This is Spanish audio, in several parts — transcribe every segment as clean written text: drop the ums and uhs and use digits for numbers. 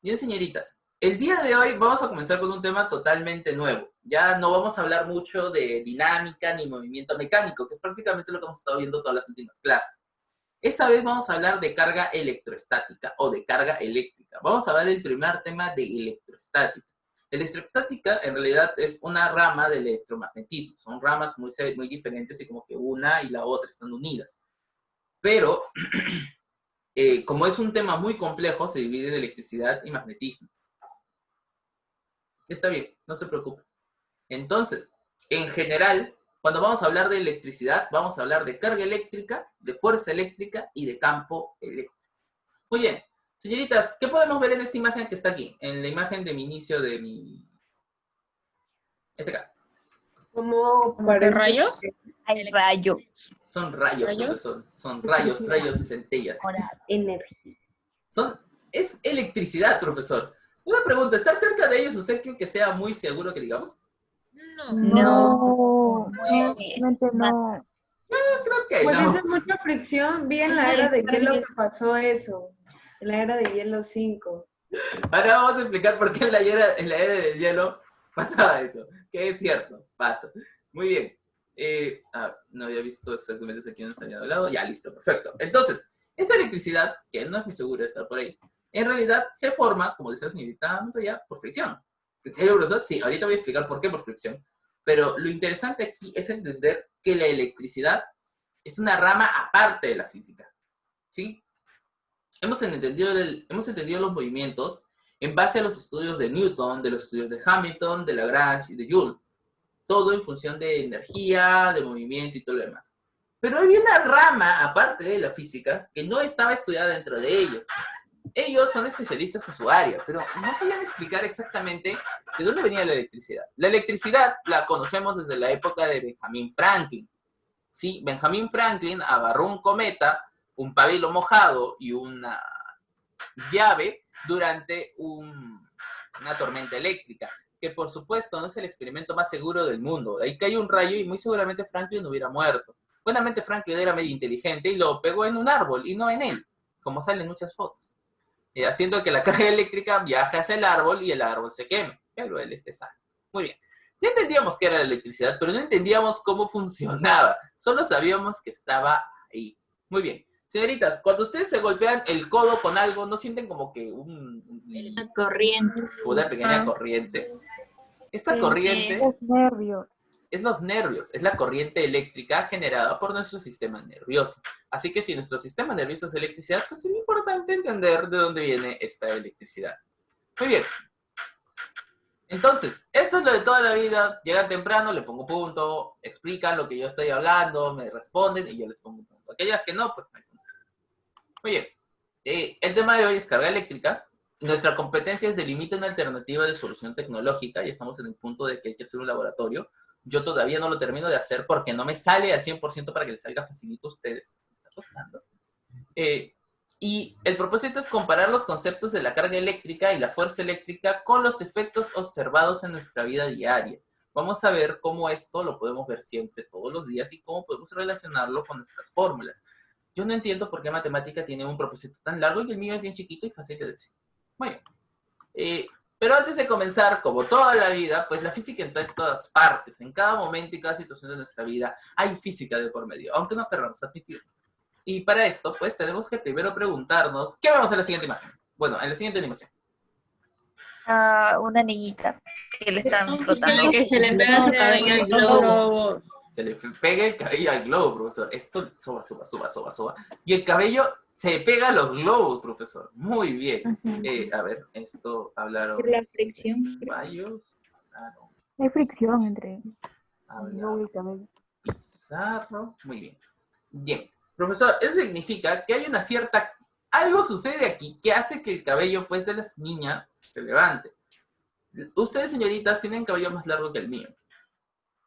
Bien, señoritas, el día de hoy vamos a comenzar con un tema totalmente nuevo. Ya no vamos a hablar mucho de dinámica ni movimiento mecánico, que es prácticamente lo que hemos estado viendo todas las últimas clases. Esta vez vamos a hablar de carga electroestática o de carga eléctrica. Vamos a ver el primer tema de electroestática. Electroestática en realidad es una rama del electromagnetismo. Son ramas muy diferentes y como que una y la otra están unidas. Pero como es un tema muy complejo, se divide en electricidad y magnetismo. Está bien, no se preocupe. Entonces, en general, cuando vamos a hablar de electricidad, vamos a hablar de carga eléctrica, de fuerza eléctrica y de campo eléctrico. Muy bien, señoritas, ¿qué podemos ver en esta imagen que está aquí? En la imagen de mi inicio de mi... acá. ¿Cómo parece? ¿Rayos? Hay rayos. Son rayos, profesor. Son rayos y centellas. Energía. Es electricidad, profesor. Una pregunta, ¿estar cerca de ellos usted cree que sea muy seguro que digamos? No, realmente no. Creo que Pues no. eso es mucha fricción. Vi en la era de hielo que pasó eso. En la era de hielo 5. Ahora vamos a explicar por qué en la era del hielo pasaba eso. Que es cierto, pasa. Muy bien. No había visto exactamente a quién nos había hablado. Ya, listo, perfecto. Entonces, esta electricidad, que no es muy seguro de estar por ahí, en realidad se forma, como dice la señorita Montoya, por fricción. ¿En serio, profesor? Sí, ahorita voy a explicar por qué por fricción. Pero lo interesante aquí es entender que la electricidad es una rama aparte de la física. ¿Sí? Hemos entendido los movimientos en base a los estudios de Newton, de los estudios de Hamilton, de Lagrange y de Joule. Todo en función de energía, de movimiento y todo lo demás. Pero había una rama, aparte de la física, que no estaba estudiada dentro de ellos. Ellos son especialistas en su área, pero no podían explicar exactamente de dónde venía la electricidad. La electricidad la conocemos desde la época de Benjamin Franklin. Sí, Benjamin Franklin agarró un cometa, un pabilo mojado y una llave durante una tormenta eléctrica, que por supuesto no es el experimento más seguro del mundo. Ahí cayó un rayo y muy seguramente Franklin hubiera muerto. Buenamente Franklin era medio inteligente y lo pegó en un árbol y no en él, como salen muchas fotos. Haciendo que la carga eléctrica viaje hacia el árbol y el árbol se queme, pero él esté sano. Muy bien. Ya entendíamos qué era la electricidad, pero no entendíamos cómo funcionaba. Solo sabíamos que estaba ahí. Muy bien. Señoritas, cuando ustedes se golpean el codo con algo, ¿no sienten como que Una corriente. una pequeña corriente? Esta corriente Es nervio. es los nervios, es la corriente eléctrica generada por nuestro sistema nervioso. Así que si nuestro sistema nervioso es electricidad, pues es importante entender de dónde viene esta electricidad. Muy bien. Entonces, esto es lo de toda la vida. Llegan temprano, le pongo punto, explican lo que yo estoy hablando, me responden y yo les pongo punto. Aquellas que no, pues no hay punto. Muy bien. El tema de hoy es carga eléctrica. Nuestra competencia es delimitar una alternativa de solución tecnológica y estamos en el punto de que hay que hacer un laboratorio. Yo todavía no lo termino de hacer porque no me sale al 100% para que les salga facilito a ustedes. Me está costando. Y el propósito es comparar los conceptos de la carga eléctrica y la fuerza eléctrica con los efectos observados en nuestra vida diaria. Vamos a ver cómo esto lo podemos ver siempre, todos los días, y cómo podemos relacionarlo con nuestras fórmulas. Yo no entiendo por qué matemática tiene un propósito tan largo y el mío es bien chiquito y fácil de decir. Muy bien. Pero antes de comenzar, como toda la vida, pues la física está en todas partes. En cada momento y cada situación de nuestra vida hay física de por medio, aunque no queramos admitirlo. Y para esto, pues, tenemos que primero preguntarnos, ¿qué vemos en la siguiente imagen? Bueno, en la siguiente animación. Una niñita que le están frotando. Que se le pega su cabello al globo. Se le pega el cabello al globo, profesor. Esto, soba. Y el cabello se pega a los globos, profesor. Muy bien. A ver, esto hablaron... La fricción. Caballos. Hay fricción entre el globo y el cabello. Pizarro. Muy bien. Bien. Profesor, eso significa que hay una cierta... Algo sucede aquí que hace que el cabello, pues, de las niñas se levante. Ustedes, señoritas, tienen cabello más largo que el mío.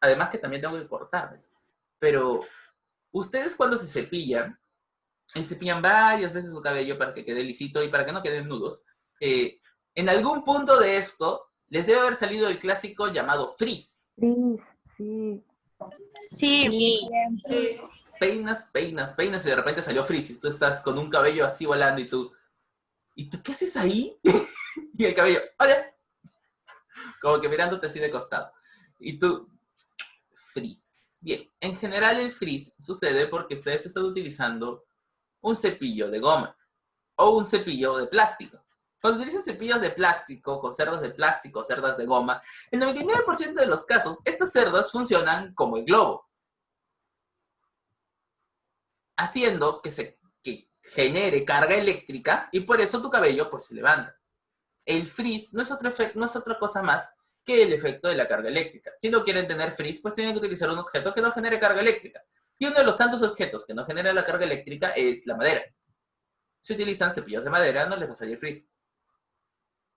Además que también tengo que cortarme. Pero ustedes cuando se cepillan, y cepillan varias veces su cabello para que quede lisito y para que no queden nudos, en algún punto de esto les debe haber salido el clásico llamado frizz. Sí. Sí. Peinas y de repente salió frizz y tú estás con un cabello así volando y tú ¿qué haces ahí? Y el cabello, hola. Como que mirándote así de costado. Y tú, frizz. Bien, en general el frizz sucede porque ustedes están utilizando un cepillo de goma o un cepillo de plástico. Cuando utilizan cepillos de plástico, con cerdas de plástico, cerdas de goma, el 99% de los casos, estas cerdas funcionan como el globo, haciendo que genere carga eléctrica y por eso tu cabello pues se levanta. El frizz no es otra cosa más que el efecto de la carga eléctrica. Si no quieren tener frizz, pues tienen que utilizar un objeto que no genere carga eléctrica. Y uno de los tantos objetos que no genera la carga eléctrica es la madera. Si utilizan cepillos de madera, no les va a salir frizz.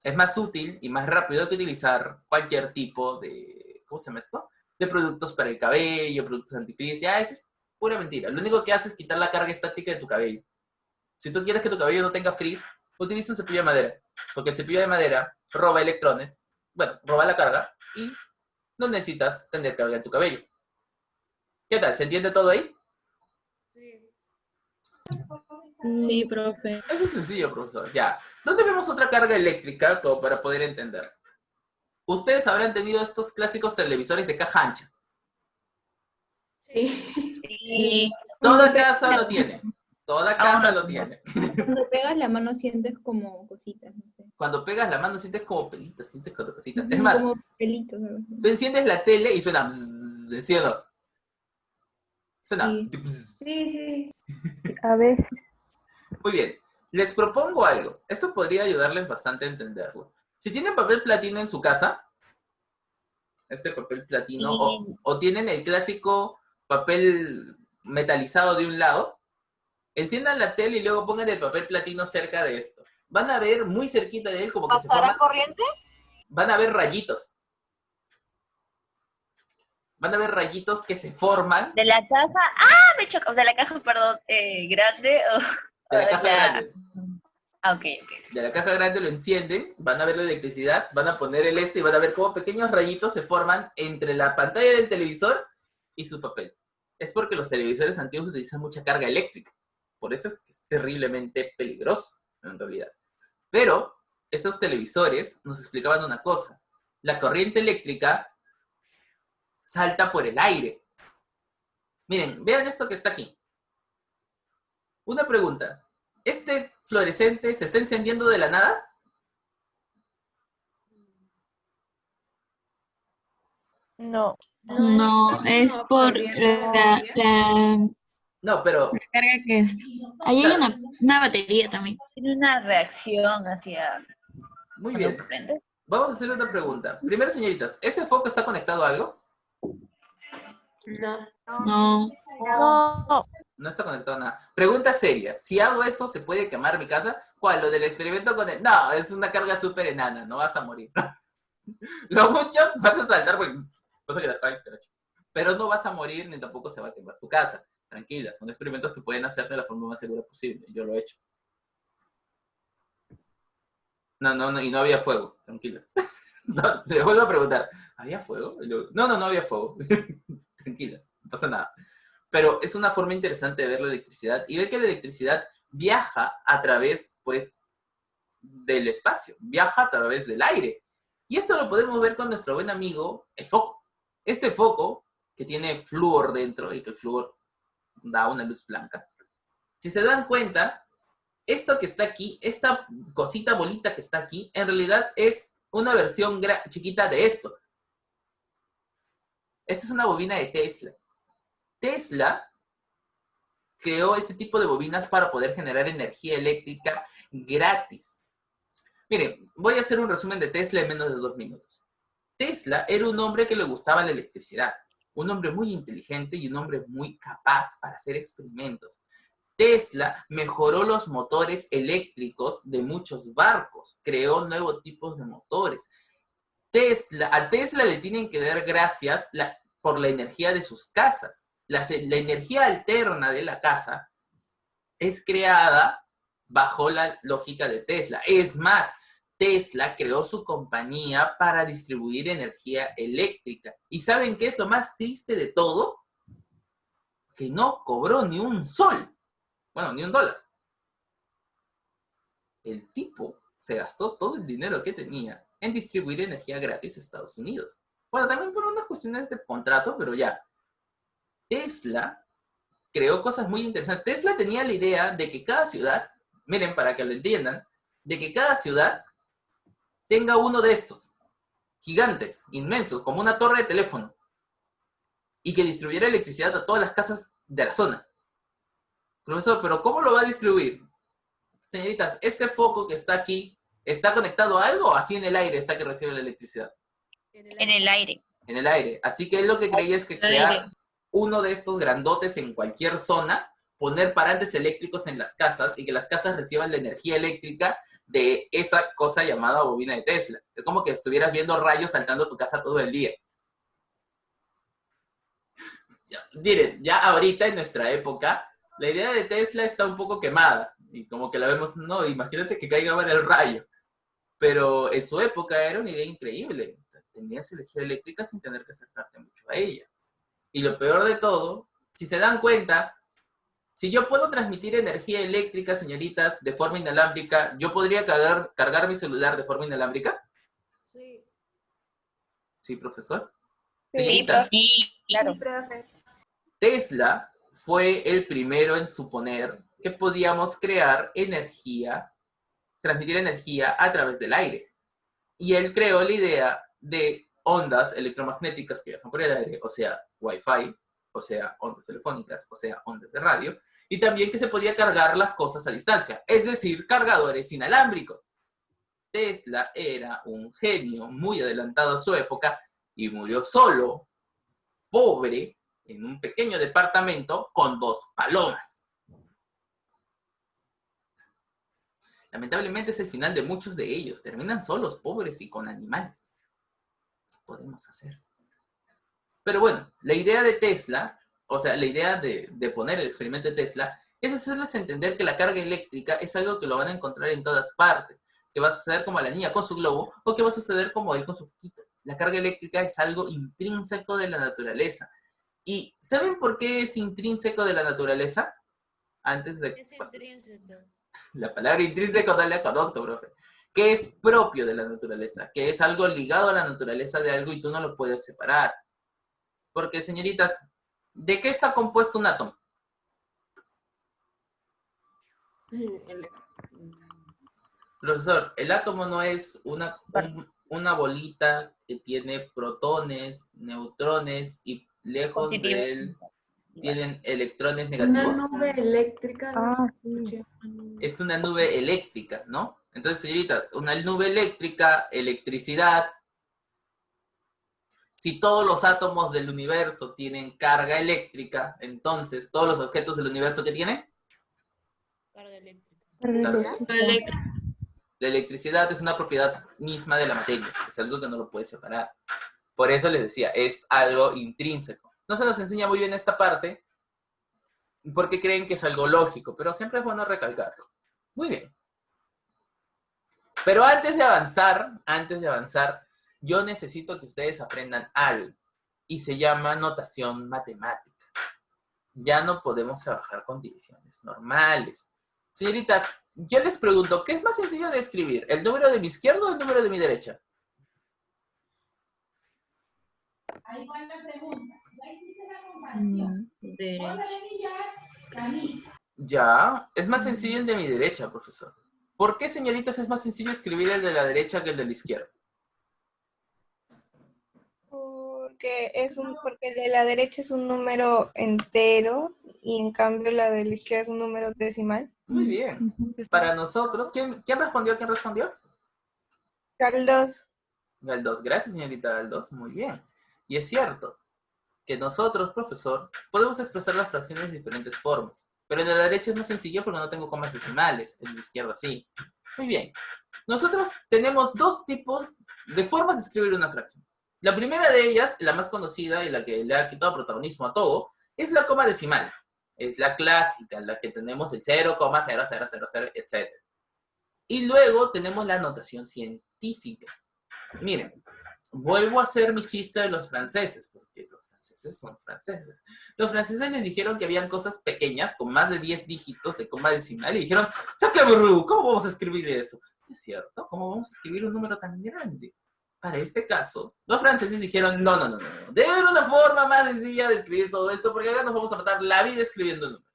Es más útil y más rápido que utilizar cualquier tipo de, ¿cómo se llama esto? De productos para el cabello, productos antifrizz. Ya, eso es pura mentira. Lo único que hace es quitar la carga estática de tu cabello. Si tú quieres que tu cabello no tenga frizz, utiliza un cepillo de madera. Porque el cepillo de madera roba electrones, bueno, roba la carga y no necesitas tener carga en tu cabello. ¿Qué tal? ¿Se entiende todo ahí? Sí, profe. Eso es sencillo, profesor. Ya. ¿Dónde vemos otra carga eléctrica como para poder entender? Ustedes habrán tenido estos clásicos televisores de caja ancha. Sí. Sí. Toda casa lo tiene. Toda casa lo tiene. Cuando pegas la mano sientes como cositas, no sé. Cuando pegas la mano sientes como pelitos, sientes como cositas. Es más, Como pelitos. ¿No? tú enciendes la tele y suena bzzz, ¿sí o no? Suena Sí. bzzz. Sí. A veces. Muy bien. Les propongo algo. Esto podría ayudarles bastante a entenderlo. Si tienen papel platino en su casa, este papel platino, o tienen el clásico papel metalizado de un lado, enciendan la tele y luego pongan el papel platino cerca de esto. Van a ver muy cerquita de él como que se forman... corriente? Van a ver rayitos. Van a ver rayitos que se forman De la caja, me choca, de la caja, perdón, grande de la caja grande. Ok. De la caja grande lo encienden, van a ver la electricidad, van a poner el y van a ver cómo pequeños rayitos se forman entre la pantalla del televisor y su papel. Es porque los televisores antiguos utilizan mucha carga eléctrica. Por eso es que es terriblemente peligroso, en realidad. Pero estos televisores nos explicaban una cosa. La corriente eléctrica salta por el aire. Miren, vean esto que está aquí. Una pregunta. ¿Este fluorescente se está encendiendo de la nada? No. No, es por la No, pero carga que es. Ahí hay una batería también. Tiene una reacción hacia muy cuando bien. prende. Vamos a hacer otra pregunta. Primero, señoritas, ¿ese foco está conectado a algo? No. No. No está conectado a nada. Pregunta seria. Si hago eso, ¿se puede quemar mi casa? ¿Cuál? ¿Lo del experimento con el...? No, es una carga súper enana. No vas a morir. Lo mucho vas a saltar porque vas a quedar... Ay, carajo. Pero no vas a morir ni tampoco se va a quemar tu casa. Tranquila, son experimentos que pueden hacer de la forma más segura posible. Yo lo he hecho. No, y no había fuego. Tranquilas. No, te vuelvo a preguntar. ¿Había fuego? No había fuego. Tranquilas, no pasa nada. Pero es una forma interesante de ver la electricidad y ver que la electricidad viaja a través, pues, del espacio, viaja a través del aire. Y esto lo podemos ver con nuestro buen amigo, el foco. Este foco, que tiene flúor dentro y que el flúor da una luz blanca. Si se dan cuenta, esto que está aquí, esta cosita bolita que está aquí, en realidad es una versión chiquita de esto. Esta es una bobina de Tesla. Tesla creó este tipo de bobinas para poder generar energía eléctrica gratis. Miren, voy a hacer un resumen de Tesla en menos de 2 minutos. Tesla era un hombre que le gustaba la electricidad, un hombre muy inteligente y un hombre muy capaz para hacer experimentos. Tesla mejoró los motores eléctricos de muchos barcos, creó nuevos tipos de motores. A Tesla le tienen que dar gracias por la energía de sus casas. La energía alterna de la casa es creada bajo la lógica de Tesla. Es más, Tesla creó su compañía para distribuir energía eléctrica. ¿Y saben qué es lo más triste de todo? Que no cobró ni un sol. Bueno, ni un dólar. El tipo se gastó todo el dinero que tenía en distribuir energía gratis a Estados Unidos. Bueno, también por unas cuestiones de contrato, pero ya. Tesla creó cosas muy interesantes. Tesla tenía la idea de que cada ciudad, miren, para que lo entiendan, de que cada ciudad tenga uno de estos, gigantes, inmensos, como una torre de teléfono, y que distribuyera electricidad a todas las casas de la zona. Profesor, ¿pero cómo lo va a distribuir? Señoritas, este foco que está aquí, ¿está conectado a algo o así en el aire está que recibe la electricidad? En el aire. En el aire. Así que él lo que creía es que crear uno de estos grandotes en cualquier zona, poner parantes eléctricos en las casas y que las casas reciban la energía eléctrica de esa cosa llamada bobina de Tesla. Es como que estuvieras viendo rayos saltando a tu casa todo el día. Miren, ya ahorita en nuestra época, la idea de Tesla está un poco quemada. Y como que la vemos, no, imagínate que caiga mal el rayo. Pero en su época era una idea increíble. Tenías energía eléctrica sin tener que acercarte mucho a ella. Y lo peor de todo, si se dan cuenta, si yo puedo transmitir energía eléctrica, señoritas, de forma inalámbrica, ¿yo podría cargar mi celular de forma inalámbrica? Sí. ¿Sí, profesor? Sí, Señoritas, Sí, claro. Tesla fue el primero en suponer que podíamos crear energía, transmitir energía a través del aire. Y él creó la idea de ondas electromagnéticas que viajan por el aire, o sea, Wi-Fi, o sea, ondas telefónicas, o sea, ondas de radio, y también que se podía cargar las cosas a distancia, es decir, cargadores inalámbricos. Tesla era un genio muy adelantado a su época y murió solo, pobre, en un pequeño departamento con 2 palomas. Lamentablemente es el final de muchos de ellos. Terminan solos, pobres y con animales. ¿Qué podemos hacer? Pero bueno, la idea de Tesla, o sea, la idea de poner el experimento de Tesla, es hacerles entender que la carga eléctrica es algo que lo van a encontrar en todas partes. Que va a suceder como a la niña con su globo, o que va a suceder como él con su foquito. La carga eléctrica es algo intrínseco de la naturaleza. ¿Y saben por qué es intrínseco de la naturaleza? Antes de... Es intrínseco. La palabra intrínseco no la conozco, profe. Que es propio de la naturaleza, que es algo ligado a la naturaleza de algo y tú no lo puedes separar. Porque, señoritas, ¿de qué está compuesto un átomo? Profesor, el átomo no es una bolita que tiene protones, neutrones y lejos Positivo. de él tienen electrones Una negativos. nube eléctrica. Ah, Es una nube eléctrica, ¿no? Entonces, señorita, una nube eléctrica, electricidad. Si todos los átomos del universo tienen carga eléctrica, entonces, ¿todos los objetos del universo qué tienen? Carga eléctrica. Eléctrico. La electricidad es una propiedad misma de la materia, es algo que no lo puedes separar. Por eso les decía, es algo intrínseco. No se nos enseña muy bien esta parte, porque creen que es algo lógico, pero siempre es bueno recalcarlo. Muy bien. Pero antes de avanzar, yo necesito que ustedes aprendan algo, y se llama notación matemática. Ya no podemos trabajar con divisiones normales. Señoritas, yo les pregunto, ¿qué es más sencillo de escribir? ¿El número de mi izquierda o el número de mi derecha? Ahí va la pregunta. Ya hiciste la comparación. Ya, es más sencillo el de mi derecha, profesor. ¿Por qué, señoritas, es más sencillo escribir el de la derecha que el de la izquierda? porque el de la derecha es un número entero y en cambio la de la izquierda es un número decimal. Muy bien. Para nosotros, ¿quién respondió? ¿Quién respondió? Carlos. Galdós. Gracias, señorita Galdós. Muy bien. Y es cierto que nosotros, profesor, podemos expresar las fracciones de diferentes formas. Pero en la derecha es más sencillo porque no tengo comas decimales. En la izquierda sí. Muy bien. Nosotros tenemos 2 tipos de formas de escribir una fracción. La primera de ellas, la más conocida y la que le ha quitado protagonismo a todo, es la coma decimal. Es la clásica, la que tenemos el 0,0000, etc. Y luego tenemos la notación científica. Miren, vuelvo a hacer mi chiste de los franceses, porque los franceses son franceses. Los franceses les dijeron que habían cosas pequeñas con más de 10 dígitos de coma decimal y dijeron, ¡Sacabru! ¿Cómo vamos a escribir eso? ¿Es cierto? ¿Cómo vamos a escribir un número tan grande? Para este caso, los franceses dijeron, no. Debe haber una forma más sencilla de escribir todo esto, porque acá nos vamos a matar la vida escribiendo números.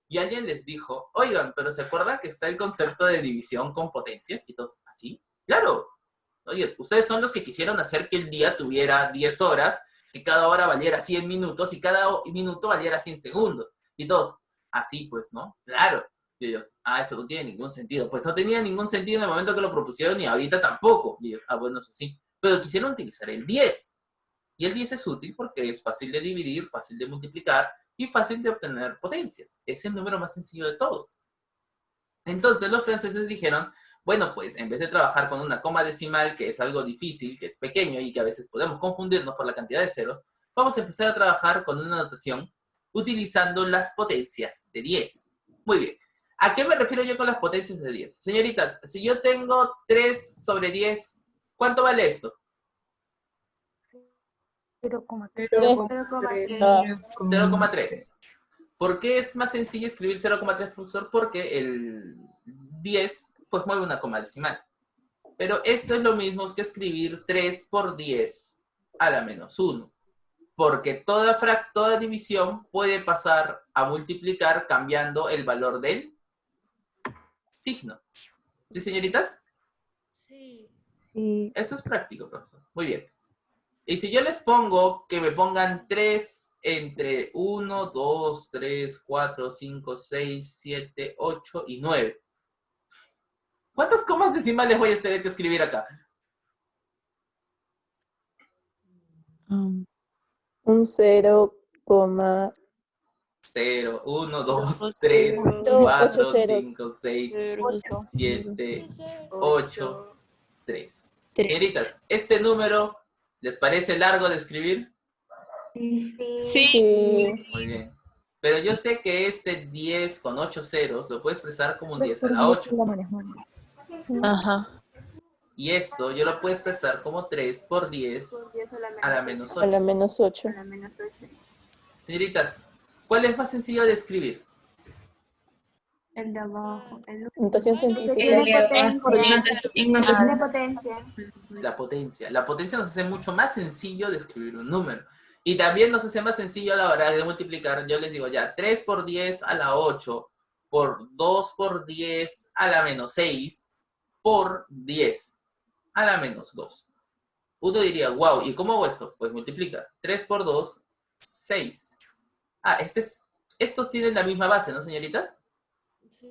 Y alguien les dijo, oigan, pero ¿se acuerdan que está el concepto de división con potencias? Y todos, ¿así? Claro. Oye, ustedes son los que quisieron hacer que el día tuviera 10 horas, que cada hora valiera 100 minutos y cada minuto valiera 100 segundos. Y todos, así pues, ¿no? Claro. Y ellos, eso no tiene ningún sentido. Pues no tenía ningún sentido en el momento que lo propusieron y ahorita tampoco. Y ellos, bueno, eso sí. Pero quisieron utilizar el 10. Y el 10 es útil porque es fácil de dividir, fácil de multiplicar y fácil de obtener potencias. Es el número más sencillo de todos. Entonces los franceses dijeron, bueno, pues en vez de trabajar con una coma decimal, que es algo difícil, que es pequeño y que a veces podemos confundirnos por la cantidad de ceros, vamos a empezar a trabajar con una notación utilizando las potencias de 10. Muy bien. ¿A qué me refiero yo con las potencias de 10? Señoritas, si yo tengo 3 sobre 10, ¿cuánto vale esto? 0,3. ¿Por qué es más sencillo escribir 0,3, profesor? Porque el 10, pues mueve una coma decimal. Pero esto es lo mismo que escribir 3 por 10 a la menos 1. Porque toda división puede pasar a multiplicar cambiando el valor del signo. ¿Sí, señoritas? Sí. Eso es práctico, profesor. Muy bien. Y si yo les pongo que me pongan 3 entre 1, 2, 3, 4, 5, 6, 7, 8 y 9. ¿Cuántas comas decimales voy a tener que escribir acá? Un 0, 0, 1, 2, 3, 4, 5, 6, 7, 8, 3. Señoritas, ¿este número les parece largo de escribir? Sí. Muy bien. Pero yo sé que este 10 con 8 ceros lo puedo expresar como un 10 a la 8. Ajá. Y esto yo lo puedo expresar como 3 por 10 a la menos A la 8. menos 8. Señoritas, ¿cuál es más sencillo de escribir? El de abajo. Notación científica. La potencia. La potencia nos hace mucho más sencillo de escribir un número. Y también nos hace más sencillo a la hora de multiplicar. Yo les digo ya, 3 por 10 a la 8, por 2 por 10 a la menos 6, por 10 a la menos 2. Uno diría, wow, ¿y cómo hago esto? Pues multiplica. 3 por 2, 6. Estos tienen la misma base, ¿no, señoritas?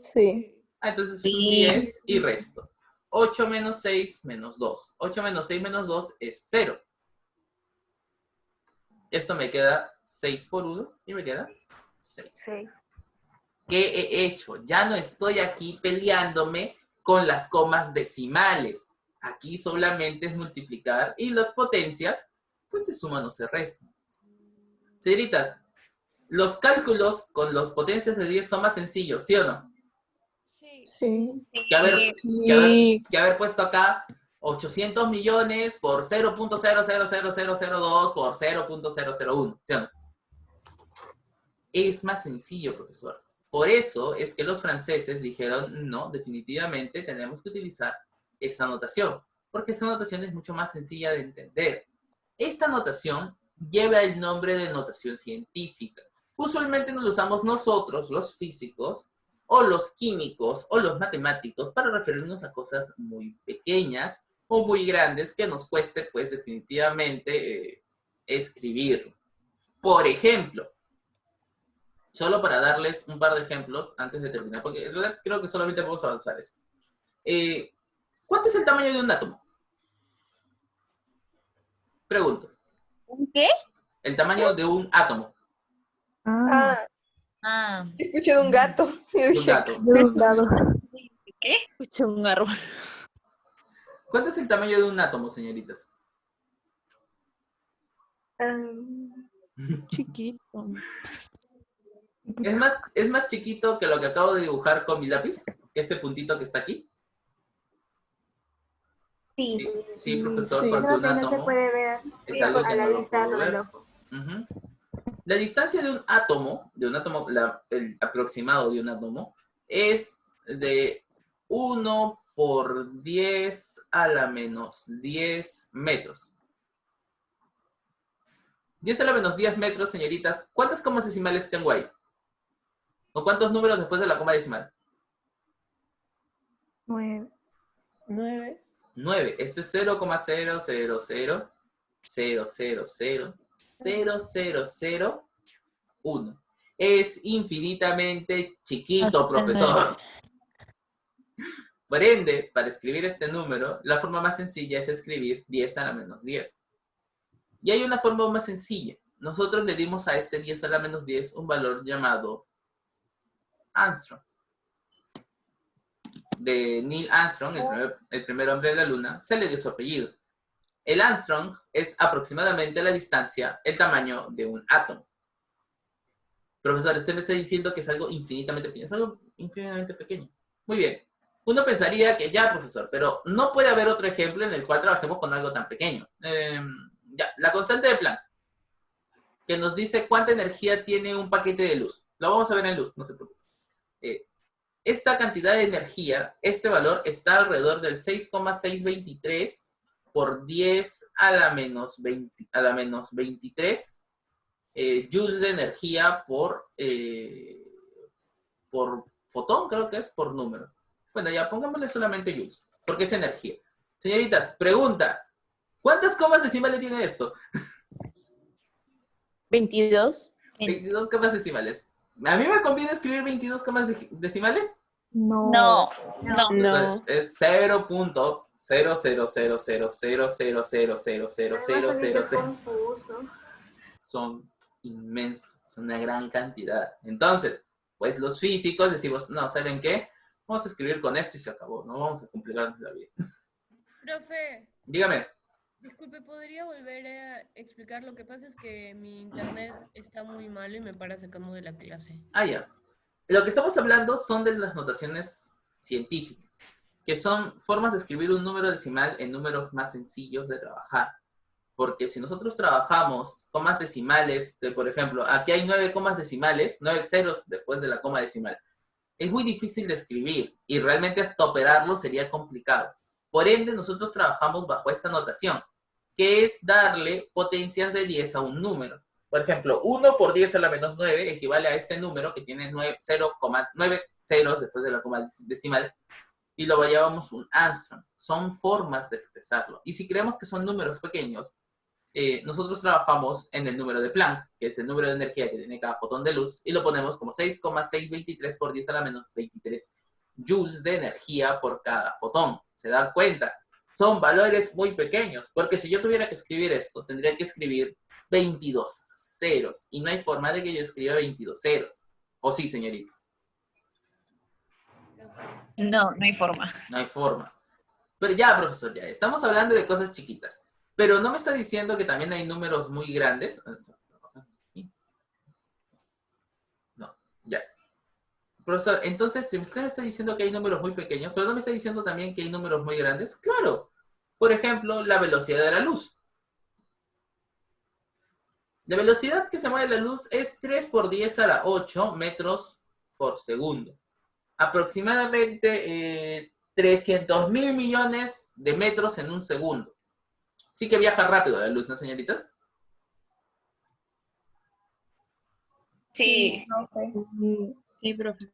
Sí. Entonces es un 10 y resto. 8 menos 6 menos 2. 8 menos 6 menos 2 es 0. Esto me queda 6 por 1 y me queda 6. ¿Qué he hecho? Ya no estoy aquí peleándome con las comas decimales. Aquí solamente es multiplicar y las potencias pues se suman o se restan. Señoritas, los cálculos con las potencias de 10 son más sencillos, ¿sí o no? Sí. Que haber puesto acá 800 millones por 0.00002 por 0.001, ¿sí o no? Es más sencillo, profesor. Por eso es que los franceses dijeron, no, definitivamente tenemos que utilizar esta notación, porque esta notación es mucho más sencilla de entender. Esta notación lleva el nombre de notación científica. Usualmente nos lo usamos nosotros, los físicos, o los químicos, o los matemáticos, para referirnos a cosas muy pequeñas o muy grandes que nos cueste, pues, definitivamente escribir. Por ejemplo, solo para darles un par de ejemplos antes de terminar, porque en realidad creo que solamente podemos avanzar esto. ¿Cuánto es el tamaño de un átomo? Pregunto. ¿Qué? El tamaño de un átomo. Escuché de un gato. Un gato. ¿Qué? Escuché un árbol. ¿Cuánto es el tamaño de un átomo, señoritas? Chiquito. ¿Es más chiquito que lo que acabo de dibujar con mi lápiz? ¿Que este puntito que está aquí? Sí, profesor, Sí. porque un átomo es algo que no lo puedo ver. La distancia de un átomo, el aproximado de un átomo, es de 1 por 10 a la menos 10 metros. 10 a la menos 10 metros, señoritas. ¿Cuántas comas decimales tengo ahí? ¿O cuántos números después de la coma decimal? 9. 9. 9. Esto es 0,0000000000001. Es infinitamente chiquito, profesor. Por ende, para escribir este número, la forma más sencilla es escribir 10 a la menos 10. Y hay una forma más sencilla. Nosotros le dimos a este 10 a la menos 10 un valor llamado Armstrong. De Neil Armstrong, el primer hombre de la luna, se le dio su apellido. El Armstrong es aproximadamente la distancia, el tamaño de un átomo. Profesor, usted me está diciendo que es algo infinitamente pequeño. Es algo infinitamente pequeño. Muy bien. Uno pensaría que ya, profesor, pero no puede haber otro ejemplo en el cual trabajemos con algo tan pequeño. Ya, la constante de Planck, que nos dice cuánta energía tiene un paquete de luz. Lo vamos a ver en luz, no se preocupe. Esta cantidad de energía, este valor, está alrededor del 6,623 por 10 a la menos 23 joules de energía por fotón, creo que es por número. Bueno, ya pongámosle solamente joules, porque es energía. Señoritas, pregunta, ¿cuántas comas decimales tiene esto? 22. 22 comas decimales. ¿A mí me conviene escribir 22 comas decimales? No. No. No. Es 0.0000000000000. Confuso. Son inmensos, es una gran cantidad. Entonces, pues los físicos decimos, no, ¿saben qué? Vamos a escribir con esto y se acabó, no vamos a complicarnos la vida. Profe, Dígame. disculpe, ¿podría volver a explicar? Lo que pasa es que mi internet está muy malo y me para sacando de la clase. Ah, ya. Lo que estamos hablando son de las notaciones científicas, que son formas de escribir un número decimal en números más sencillos de trabajar. Porque si nosotros trabajamos comas decimales, por ejemplo, aquí hay 9 comas decimales, 9 ceros después de la coma decimal. Es muy difícil de escribir y realmente hasta operarlo sería complicado. Por ende, nosotros trabajamos bajo esta notación, que es darle potencias de 10 a un número. Por ejemplo, 1 por 10 a la menos 9 equivale a este número que tiene 9 ceros después de la coma decimal, y lo llamamos un Armstrong. Son formas de expresarlo. Y si creemos que son números pequeños, nosotros trabajamos en el número de Planck, que es el número de energía que tiene cada fotón de luz, y lo ponemos como 6,623 por 10 a la menos 23 joules de energía por cada fotón. ¿Se dan cuenta? Son valores muy pequeños, porque si yo tuviera que escribir esto, tendría que escribir 22 ceros, y no hay forma de que yo escriba 22 ceros. ¿O sí, señoritas? No, no hay forma. No hay forma. Pero ya, profesor, ya, estamos hablando de cosas chiquitas. Pero no me está diciendo que también hay números muy grandes. No, ya. Profesor, entonces, si usted me está diciendo que hay números muy pequeños, pero no me está diciendo también que hay números muy grandes, claro. Por ejemplo, la velocidad de la luz. La velocidad que se mueve la luz es 3 por 10 a la 8 metros por segundo. Aproximadamente 300.000 millones de metros en un segundo. Sí que viaja rápido la luz, ¿no, señoritas? Sí. Sí, profe.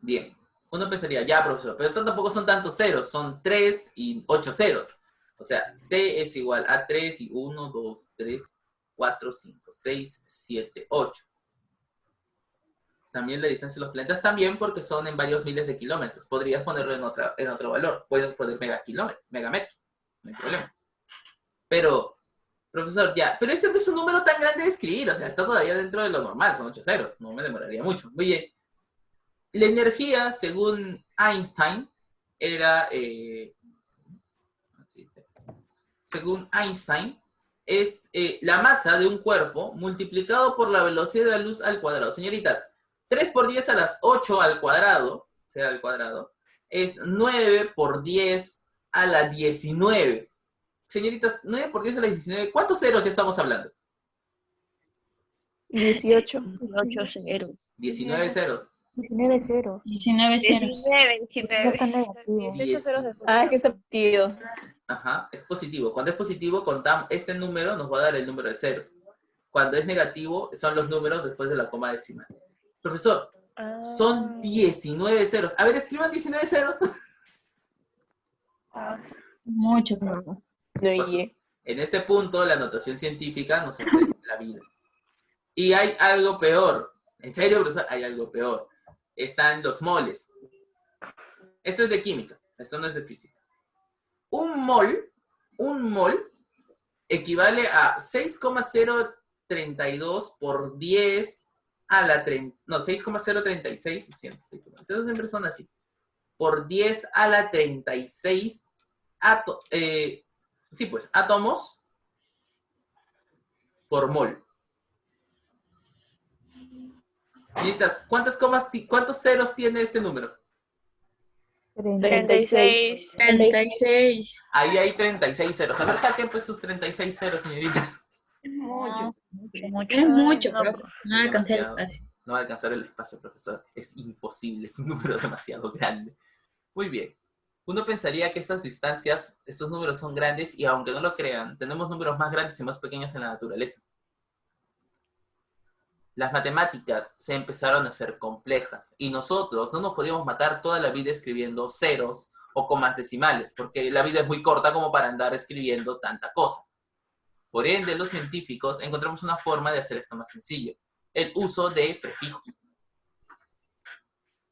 Bien. Uno pensaría, ya, profesor, pero tampoco son tantos ceros, son 3 y 8 ceros. O sea, C es igual a 3 y 1, 2, 3, 4, 5, 6, 7, 8. También la distancia de los planetas también porque son en varios miles de kilómetros. Podrías ponerlo en otro valor. Puedes poner megametros. No hay problema. Pero, profesor, ya. Pero este no es un número tan grande de escribir. O sea, está todavía dentro de lo normal. Son 8 ceros. No me demoraría mucho. Muy bien. La energía, según Einstein, era... según Einstein, es la masa de un cuerpo multiplicado por la velocidad de la luz al cuadrado. Señoritas, 3 por 10 a las 8 al cuadrado, sea al cuadrado, es 9 por 10 a la 19. Señoritas, 9 por 10 a la 19, ¿cuántos ceros ya estamos hablando? 18. 8 ceros. 19 ceros. 19 ceros. 19 ceros. 19, 19. Está negativo. 18 ceros de Ah, es que está positivo. Ajá, es positivo. Cuando es positivo, contamos, este número nos va a dar el número de ceros. Cuando es negativo, son los números después de la coma decimal. Profesor, son 19 ceros. A ver, escriban 19 ceros. Mucho. No Por llegué. En este punto, la notación científica nos hace la vida. Y hay algo peor. En serio, profesor, hay algo peor. Están los moles. Esto es de química, esto no es de física. Un mol equivale a 6,032 por 10 a la 30, no, 6,036, lo siento, 6,0 siempre son así, por 10 a la 36 átomos por mol. Señoritas, ¿cuántos ceros tiene este número? 36. 36. Ahí hay 36 ceros. A ver, saquen pues sus 36 ceros, señoritas. Mucho. Es mucho, No, pero no alcanzar el demasiado. espacio. No va a alcanzar el espacio, profesor. Es imposible, es un número demasiado grande. Muy bien. Uno pensaría que estas distancias, estos números son grandes y aunque no lo crean, tenemos números más grandes y más pequeños en la naturaleza. Las matemáticas se empezaron a hacer complejas y nosotros no nos podíamos matar toda la vida escribiendo ceros o comas decimales, porque la vida es muy corta como para andar escribiendo tanta cosa. Por ende, los científicos encontramos una forma de hacer esto más sencillo: el uso de prefijos.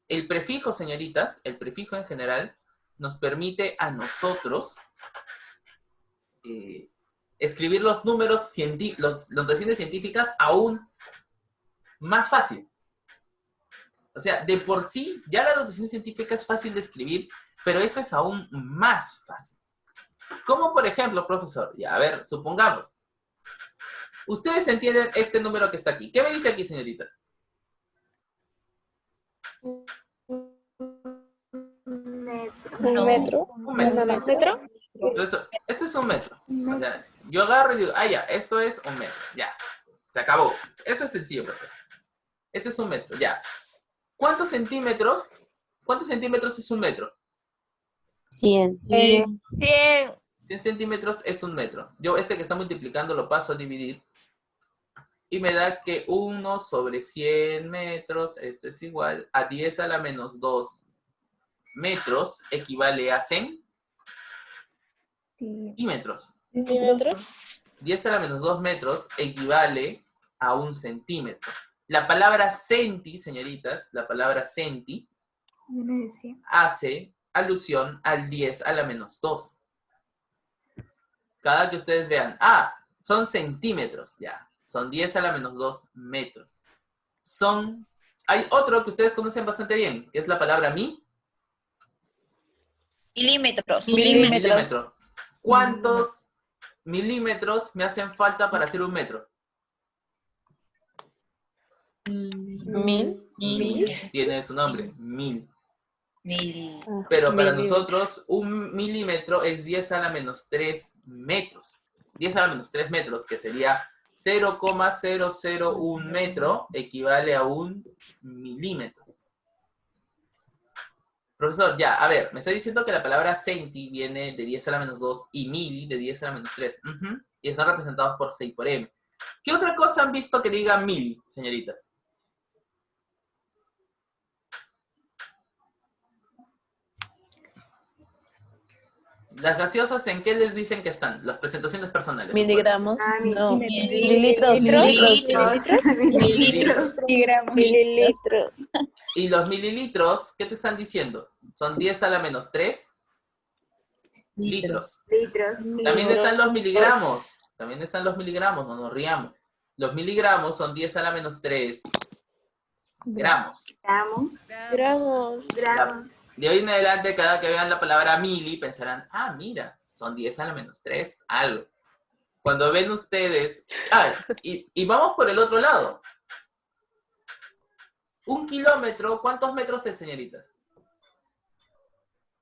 El prefijo, señoritas, el prefijo en general, nos permite a nosotros escribir los números, las notaciones científicas aún más fácil. O sea, de por sí, ya la notación científica es fácil de escribir, pero esto es aún más fácil. Como por ejemplo, profesor, ya, a ver, supongamos, ustedes entienden este número que está aquí. ¿Qué me dice aquí, señoritas? Un metro. Un metro. ¿Metro? Entonces, esto es un metro. O sea, yo agarro y digo, ya, esto es un metro, ya. Se acabó. Eso es sencillo, profesor. Este es un metro, ya. ¿Cuántos centímetros es un metro? 100. 100. 100 centímetros es un metro. Yo que está multiplicando lo paso a dividir. Y me da que 1 sobre 100 metros, esto es igual a 10 a la menos 2 metros, equivale a 100 centímetros. ¿Centímetros? 10 a la menos 2 metros equivale a 1 centímetro. La palabra centi, señoritas, la palabra centi hace alusión al 10 a la menos 2. Cada que ustedes vean, son centímetros, ya. Son 10 a la menos 2 metros. Hay otro que ustedes conocen bastante bien, que es la palabra Milímetros. milímetro. ¿Cuántos milímetros me hacen falta para hacer un metro? 1000. Tiene su nombre, 1000. Mil. Pero para Milímetros. nosotros, un milímetro es 10 a la menos 3 metros. 10 a la menos 3 metros, que sería 0,001 metro, equivale a un milímetro. Profesor, ya, a ver, me está diciendo que la palabra centi viene de 10 a la menos 2 y mili de 10 a la menos 3. Y están representados por C y por M. ¿Qué otra cosa han visto que diga mili, señoritas? Las gaseosas, ¿en qué les dicen que están? Las presentaciones personales. Miligramos. No. Mililitros. Mililitros. Mililitros. Mililitros. Y los mililitros, ¿qué te están diciendo? Son 10 a la menos 3 litros. También están los miligramos. También están los miligramos, no nos riamos. Los miligramos son 10 a la menos 3 gramos. Gramos. De hoy en adelante, cada que vean la palabra mili, pensarán, mira, son 10 a la menos 3, algo. Cuando ven ustedes... y vamos por el otro lado. Un kilómetro, ¿cuántos metros es, señoritas?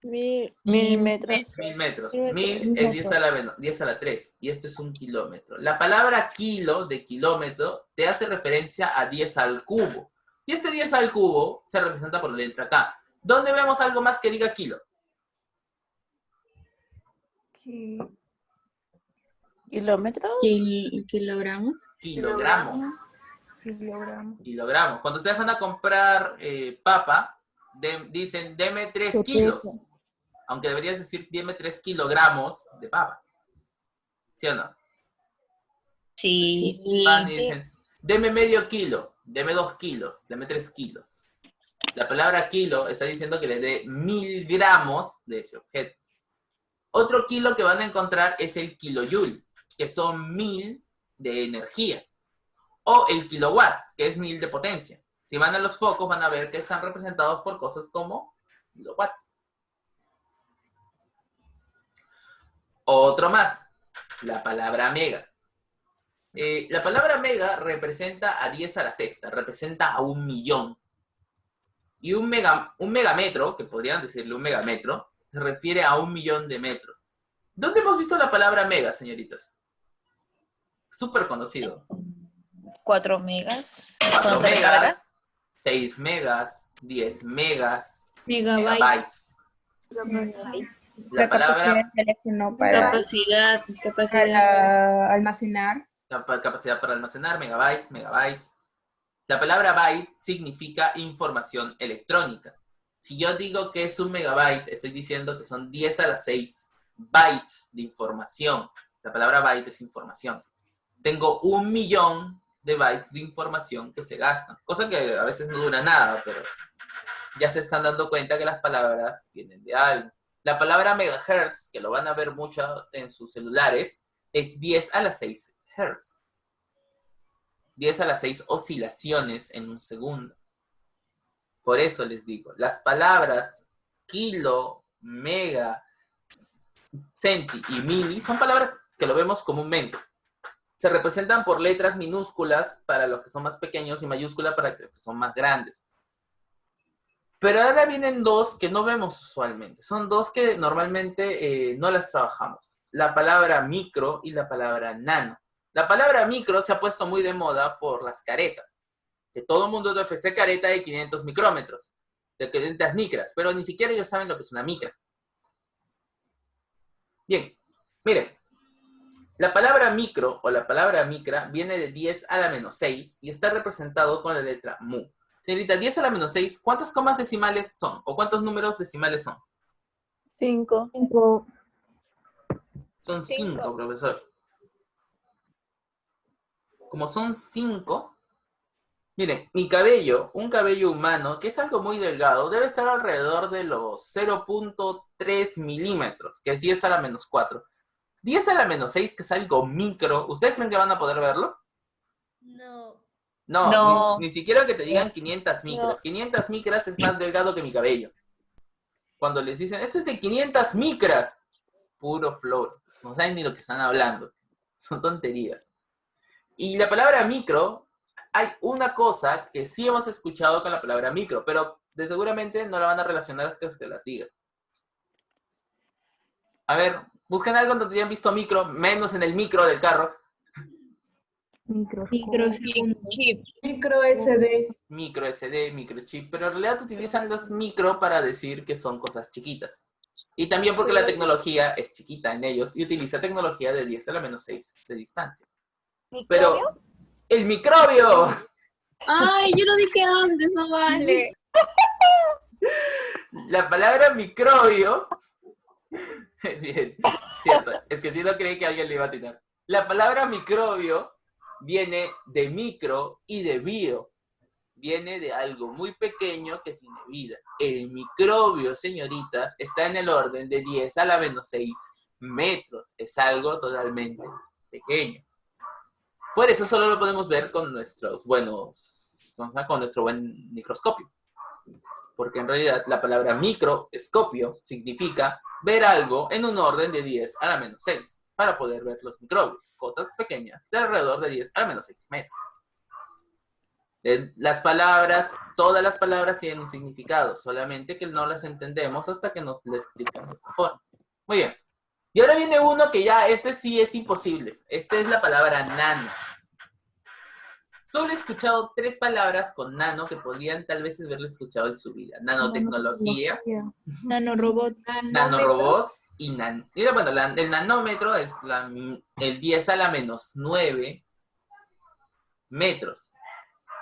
1000 metros. 1000 metros. 1000 es 10 a la 3. Y esto es un kilómetro. La palabra kilo, de kilómetro, te hace referencia a 10 al cubo. Y este 10 al cubo se representa por la letra K. ¿Dónde vemos algo más que diga kilo? ¿Kilómetros? Kilogramos. Kilogramos. Kilogramos. Kilogramos. Cuando ustedes van a comprar papa, dicen, deme 3 kilos. Aunque deberías decir, deme 3 kilogramos de papa. ¿Sí o no? Sí. Van y dicen, deme medio kilo, deme 2 kilos, deme 3 kilos. La palabra kilo está diciendo que le dé 1000 gramos de ese objeto. Otro kilo que van a encontrar es el kilojoule, que son 1000 de energía. O el kilowatt, que es 1000 de potencia. Si van a los focos van a ver que están representados por cosas como kilowatts. Otro más, la palabra mega. La palabra mega representa a 10 a la sexta, representa a 1.000.000. Y un megametro, que podrían decirle un megametro, se refiere a 1.000.000 de metros. ¿Dónde hemos visto la palabra mega, señoritas? Súper conocido. 4 megas. 4 ¿Cuánto te recargas? megas, 6 megas, 10 megas, Megabytes. megabytes. La palabra, capacidad del teléfono para Capacidad. almacenar. la capacidad para almacenar, megabytes, megabytes. La palabra byte significa información electrónica. Si yo digo que es un megabyte, estoy diciendo que son 10 a la 6 bytes de información. La palabra byte es información. Tengo 1.000.000 de bytes de información que se gastan. Cosa que a veces no dura nada, pero ya se están dando cuenta que las palabras vienen de algo. La palabra megahertz, que lo van a ver muchos en sus celulares, es 10 a la 6 hertz. 10 a la 6 oscilaciones en un segundo. Por eso les digo, las palabras kilo, mega, centi y mili son palabras que lo vemos comúnmente. Se representan por letras minúsculas para los que son más pequeños y mayúsculas para los que son más grandes. Pero ahora vienen dos que no vemos usualmente. Son dos que normalmente no las trabajamos. La palabra micro y la palabra nano. La palabra micro se ha puesto muy de moda por las caretas. Que todo el mundo te ofrece careta de 500 micrómetros, de 500 micras, pero ni siquiera ellos saben lo que es una micra. Bien, miren. La palabra micro o la palabra micra viene de 10 a la menos 6 y está representado con la letra mu. Señorita, 10 a la menos 6, ¿cuántas comas decimales son? ¿O cuántos números decimales son? 5. Son 5, profesor. Como son 5, miren, mi cabello, un cabello humano, que es algo muy delgado, debe estar alrededor de los 0.3 milímetros, que es 10 a la menos 4. 10 a la menos 6, que es algo micro, ¿ustedes creen que van a poder verlo? No. No. Ni siquiera que te digan 500 micras. No. 500 micras es más delgado que mi cabello. Cuando les dicen, esto es de 500 micras, puro flor. No saben ni lo que están hablando. Son tonterías. Y la palabra micro, hay una cosa que sí hemos escuchado con la palabra micro, pero de seguramente no la van a relacionar hasta que las digan. A ver, busquen algo donde hayan visto micro, menos en el micro del carro. Microchip. Micro SD. Micro SD, microchip, pero en realidad utilizan los micro para decir que son cosas chiquitas. Y también porque la tecnología es chiquita en ellos y utiliza tecnología de 10 a la menos 6 de distancia. Pero, ¡el microbio! Ay, yo lo dije antes, no vale. La palabra microbio... Bien, cierto, es que si no creí que alguien le iba a atinar. La palabra microbio viene de micro y de bio. Viene de algo muy pequeño que tiene vida. El microbio, señoritas, está en el orden de 10 a la menos 6 metros. Es algo totalmente pequeño. Por eso solo lo podemos ver con nuestros con nuestro buen microscopio. Porque en realidad la palabra microscopio significa ver algo en un orden de 10 a la menos 6 para poder ver los microbios, cosas pequeñas de alrededor de 10 a la menos 6 metros. Las palabras, todas las palabras tienen un significado, solamente que no las entendemos hasta que nos lo explican de esta forma. Muy bien. Y ahora viene uno que ya, este sí es imposible. Esta es la palabra nano. Solo he escuchado 3 palabras con nano que podrían tal vez haberlo escuchado en su vida. Nanotecnología, Nanorobots. nanorobots y bueno, el nanómetro es el 10 a la menos 9 metros,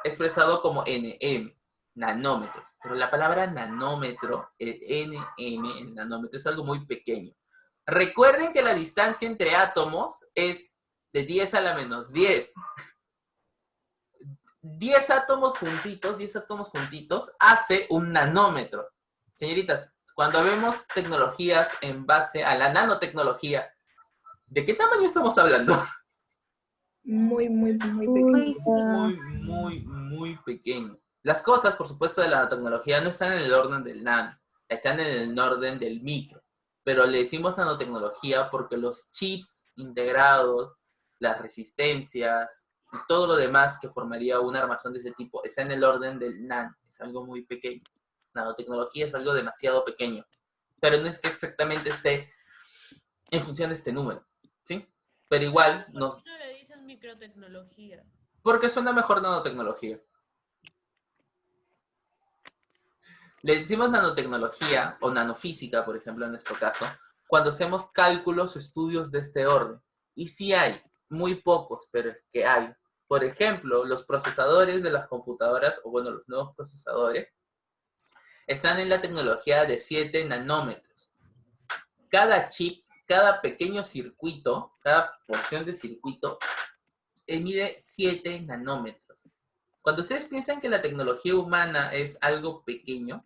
expresado como nm, nanómetros. Pero la palabra nanómetro, el nm, el nanómetro, es algo muy pequeño. Recuerden que la distancia entre átomos es de 10 a la menos 10. 10 átomos juntitos hace un nanómetro. Señoritas, cuando vemos tecnologías en base a la nanotecnología, ¿de qué tamaño estamos hablando? Muy pequeño. Muy pequeño. Las cosas, por supuesto, de la nanotecnología no están en el orden del nano, están en el orden del micro. Pero le decimos nanotecnología porque los chips integrados, las resistencias y todo lo demás que formaría un armazón de ese tipo está en el orden del nano. Es algo muy pequeño. Nanotecnología es algo demasiado pequeño. Pero no es que exactamente esté en función de este número, ¿sí? Pero igual ¿Por qué no le dices microtecnología? Porque suena mejor nanotecnología. Le decimos nanotecnología o nanofísica, por ejemplo, en nuestro caso, cuando hacemos cálculos o estudios de este orden. Y sí hay, muy pocos, pero es que hay. Por ejemplo, los procesadores de las computadoras, o bueno, los nuevos procesadores, están en la tecnología de 7 nanómetros. Cada chip, cada pequeño circuito, cada porción de circuito, mide 7 nanómetros. Cuando ustedes piensan que la tecnología humana es algo pequeño,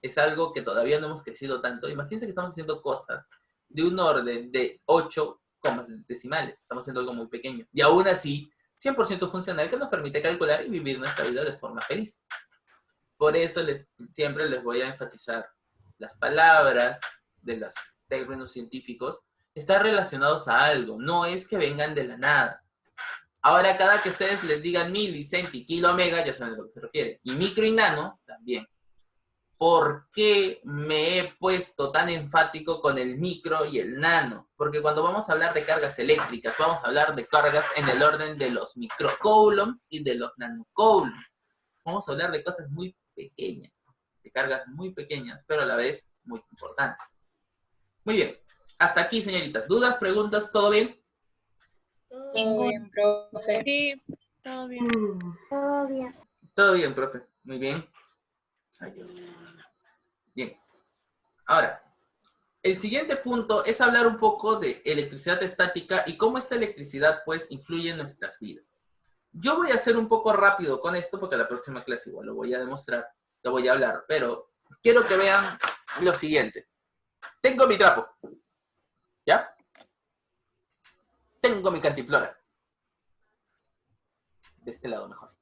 es algo que todavía no hemos crecido tanto, imagínense que estamos haciendo cosas de un orden de 8 comas decimales. Estamos haciendo algo muy pequeño. Y aún así, 100% funcional que nos permite calcular y vivir nuestra vida de forma feliz. Por eso siempre les voy a enfatizar las palabras de los términos científicos están relacionados a algo. No es que vengan de la nada. Ahora, cada que ustedes les digan mili, centi, kilo, mega, ya saben a lo que se refiere. Y micro y nano, también. ¿Por qué me he puesto tan enfático con el micro y el nano? Porque cuando vamos a hablar de cargas eléctricas, vamos a hablar de cargas en el orden de los microcoulombs y de los nanocoulombs. Vamos a hablar de cosas muy pequeñas, de cargas muy pequeñas, pero a la vez muy importantes. Muy bien. Hasta aquí, señoritas. ¿Dudas, preguntas? ¿Todo bien? Todo bien, profe. Sí, todo bien. Todo bien, profe. Muy bien. Ay, Dios. Bien. Ahora, el siguiente punto es hablar un poco de electricidad estática y cómo esta electricidad, pues, influye en nuestras vidas. Yo voy a ser un poco rápido con esto porque la próxima clase igual lo voy a demostrar, lo voy a hablar, pero quiero que vean lo siguiente. Tengo mi trapo, ¿ya? Tengo mi cantimplora. De este lado mejor.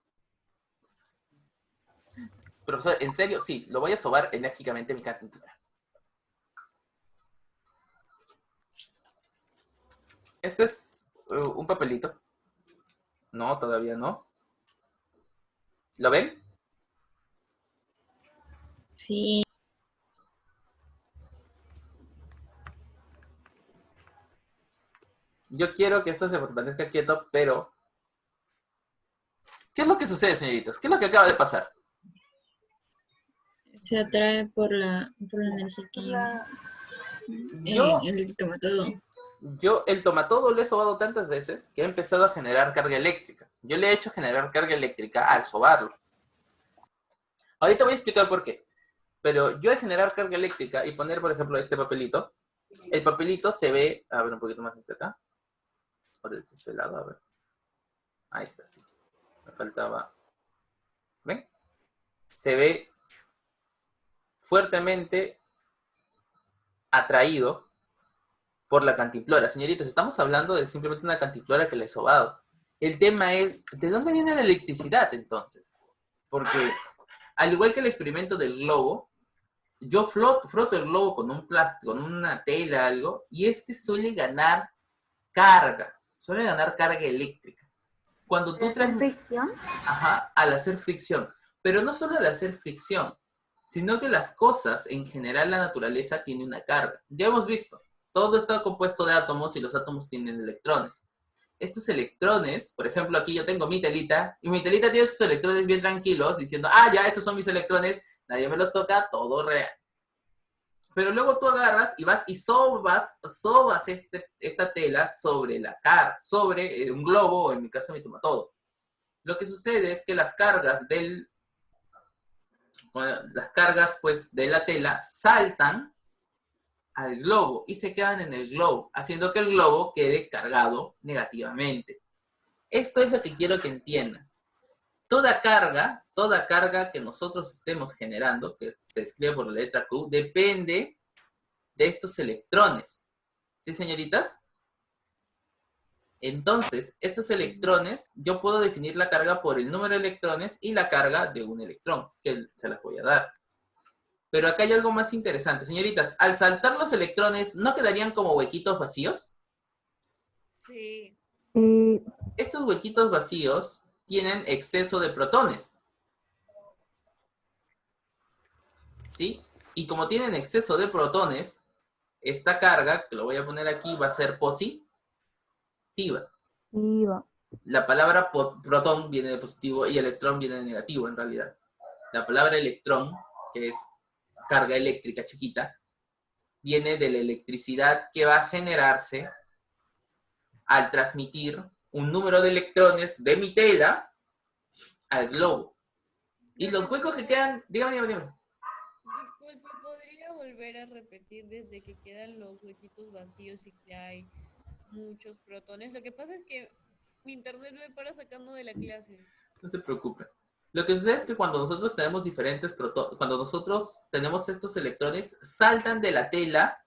Profesor, ¿en serio? Sí, lo voy a sobar enérgicamente mi cantimplora. Este es un papelito. No, todavía no. ¿Lo ven? Sí. Yo quiero que esto se permanezca quieto, pero... ¿qué es lo que sucede, señoritas? ¿Qué es lo que acaba de pasar? Se atrae por la energía que Yo, el tomatodo. yo el tomatodo lo he sobado tantas veces que he empezado a generar carga eléctrica. Yo le he hecho generar carga eléctrica al sobarlo. Ahorita voy a explicar por qué. Pero yo al generar carga eléctrica y poner, por ejemplo, este papelito, el papelito se ve... a ver, un poquito más desde acá. O desde este lado, a ver. Ahí está, sí. Me faltaba... ¿ven? Se ve fuertemente atraído por la cantimplora. Señoritas, estamos hablando de simplemente una cantimplora que le he sobado. El tema es, ¿de dónde viene la electricidad entonces? Porque, al igual que el experimento del globo, yo froto el globo con un plástico, con una tela, algo, y este suele ganar carga eléctrica. Cuando tú traes... ¿Fricción? Ajá, al hacer fricción. Pero no solo al hacer fricción, sino que las cosas, en general la naturaleza tiene una carga. Ya hemos visto, todo está compuesto de átomos y los átomos tienen electrones. estos electrones, por ejemplo, aquí yo tengo mi telita, y mi telita tiene sus electrones bien tranquilos, diciendo, ah, ya, estos son mis electrones, nadie me los toca, todo real. Pero luego tú agarras y vas y sobas esta tela sobre sobre un globo, o en mi caso mi tomatodo. Lo que sucede es que las cargas pues, de la tela saltan al globo y se quedan en el globo, haciendo que el globo quede cargado negativamente. Esto es lo que quiero que entiendan. Toda carga que nosotros estemos generando, que se escribe por la letra Q, depende de estos electrones. ¿Sí, señoritas? Entonces, estos electrones, yo puedo definir la carga por el número de electrones y la carga de un electrón, que se las voy a dar. Pero acá hay algo más interesante. Señoritas, al saltar los electrones, ¿no quedarían como huequitos vacíos? Sí. Estos huequitos vacíos tienen exceso de protones. ¿Sí? Y como tienen exceso de protones, esta carga, que lo voy a poner aquí, va a ser positiva. La palabra protón viene de positivo y electrón viene de negativo, en realidad. La palabra electrón, que es carga eléctrica chiquita, viene de la electricidad que va a generarse al transmitir un número de electrones de mi tela al globo. Y los huecos que quedan, dígame. Disculpe, ¿podría volver a repetir desde que quedan los huequitos vacíos y que hay muchos protones? Lo que pasa es que mi internet me para sacando de la clase. No se preocupe. Lo que sucede es que cuando nosotros tenemos diferentes protones, cuando nosotros tenemos estos electrones, saltan de la tela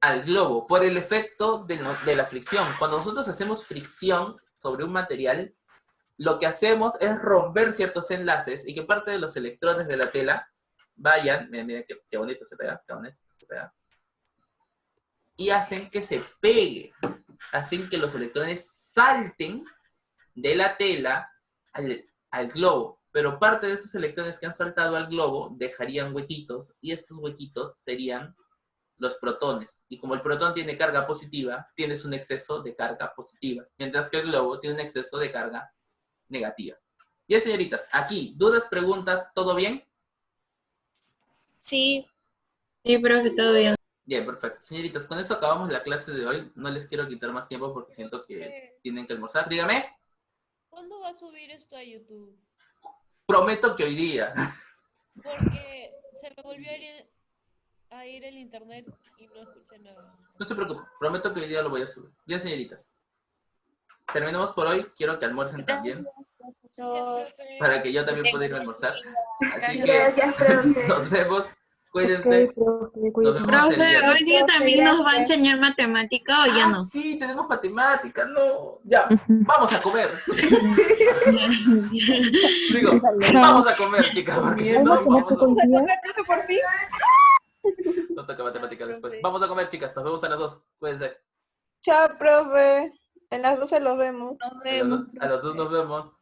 al globo por el efecto de la fricción. Cuando nosotros hacemos fricción sobre un material, lo que hacemos es romper ciertos enlaces y que parte de los electrones de la tela vayan, miren qué bonito se pega, y hacen que se pegue, hacen que los electrones salten de la tela al globo, pero parte de estos electrones que han saltado al globo dejarían huequitos, y estos huequitos serían los protones. Y como el protón tiene carga positiva, tienes un exceso de carga positiva, mientras que el globo tiene un exceso de carga negativa. Bien, señoritas, aquí, ¿dudas, preguntas, todo bien? Sí, profe, todo bien. Bien, perfecto. Señoritas, con eso acabamos la clase de hoy. No les quiero quitar más tiempo porque siento que tienen que almorzar. Dígame. ¿Cuándo va a subir esto a YouTube? Prometo que hoy día. Porque se me volvió a ir el internet y no escuché nada. No se preocupe, prometo que hoy día lo voy a subir. Bien, señoritas. Terminamos por hoy. Quiero que almuercen también, para que yo también pueda ir a almorzar. Así que nos vemos. Cuídense. Nos vemos el Profe, viernes. hoy día también nos va a enseñar matemática o ya no. Sí, tenemos matemáticas, no. Ya, vamos a comer. Digo, vamos a comer, chicas, porque si no, vamos a comer. Nos toca matemáticas después. Vamos a comer, chicas. Nos vemos a las 2. Cuídense. Chao, profe. En las 12 los vemos. Nos vemos. A las 2 nos vemos.